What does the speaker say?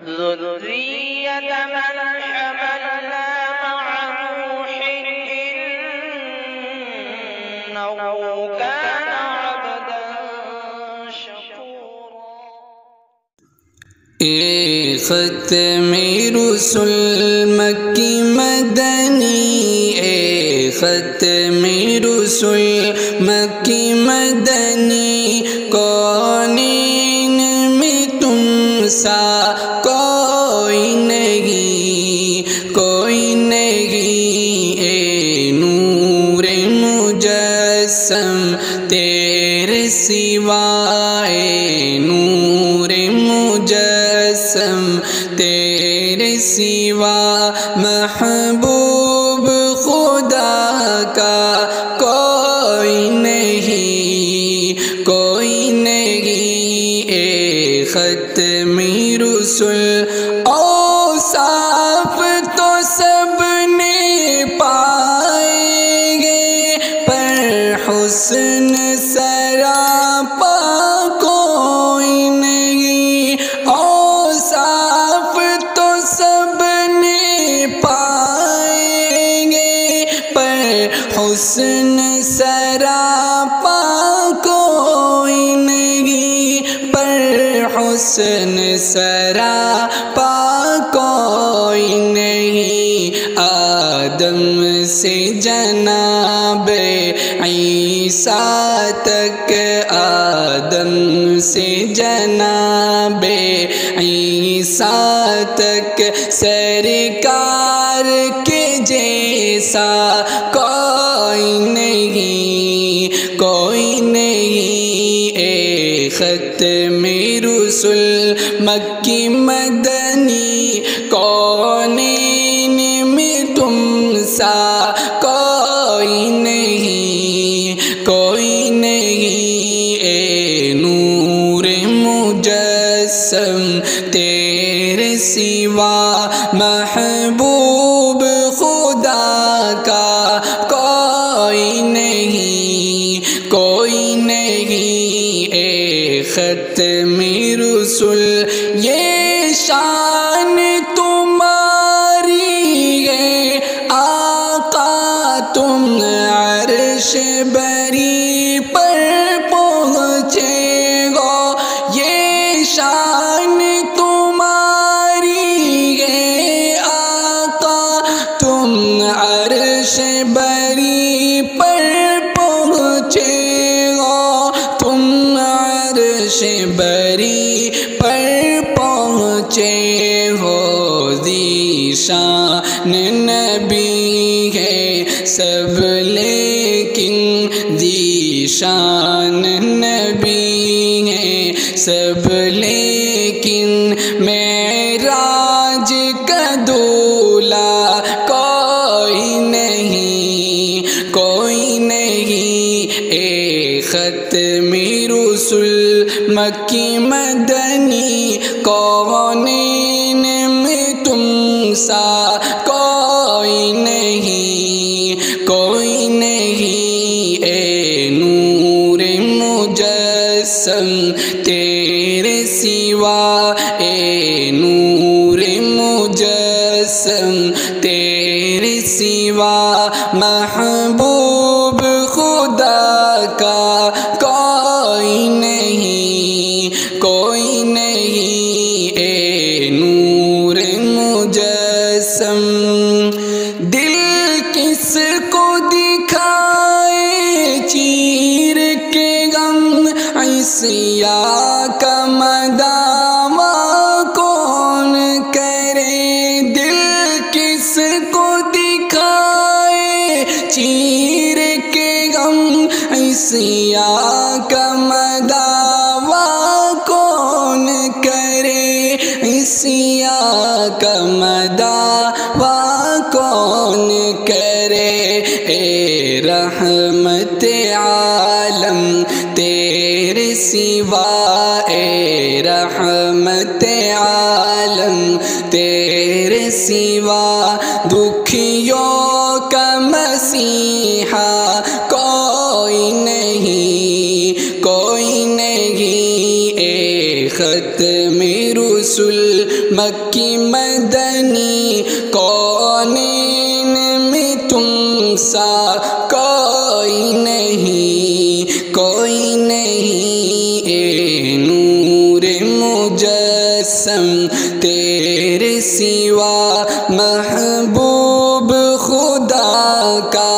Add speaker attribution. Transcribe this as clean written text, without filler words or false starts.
Speaker 1: ذرية من حملنا مع نوح إنه كان عبدا شكورا.
Speaker 2: ختم رسل مکی مدنی، ختم رسل مکی مدنی، کونین میں تم سا کوئی نہیں، کوئی نہیں، اے نور مجسم تیرے سوا، اے نور مجسم تیرے سوا، محبوب خدا کا کوئی نہیں، کوئی نہیں، اے ختم رسل اوصاف تو سب نے پائیں گے، پر حسن سراپا کوئی نہیں، اوصاف تو سب نے پائیں گے، پر حسن سراپا کوئی نہیں، پر حسن سراپا کوئی نہیں۔ آدم سے جناب عیسیٰ تک، آدم سے جناب عیسیٰ تک، سرکار کے جیسا کوئی نہیں، کوئی نہیں، اے ختم رسل مکی مدنی، کونین میں تم سا کوئی نہیں، کوئی نہیں، اے نور مجسم تیرے سوا، محبوب خدا کا کوئی نہیں، کوئی نہیں، اے ختم رسل یہ شان تمہاری ہے آقا، تم عرش بری پر پہنچے گو، یہ شان تمہاری ہے آقا، تم عرش بری پر پہنچے گو، تم عرش بری پر پہنچے ہو، ذیشان نبی ہے سب لیکن ذیشان نبی ہے سب لیکن، معراج کا دولہ کوئی نہیں، کوئی نہیں، اے ختم رسل مکی مدنی، کونین میں تم سا کوئی نہیں، کوئی نہیں، اے نور مجسم تیرے سوا، اے نور مجسم تیرے سوا، محبوب خدا کا کوئی نہیں، کوئی نہیں، اے نور مجسم۔ دل کس کو دکھائے چیر کے غم، عیسیٰ کا مداواں کون کرے، دل کس کو دکھائے چیر کے غم، عیسیٰ کا مداواں کون کرے، عیسیٰ کا مداواں کون کرے، اے رحمت عالم تیرے سوا، اے رحمت عالم تیرے سوا، دکھیوں کا مسیحا کوئی نہیں، کوئی نہیں، اے ختم رسل مکی مدنی کونین میں تم سا کوئی نہیں، کوئی نہیں، اے نور مجسم تیرے سوا محبوب خدا کا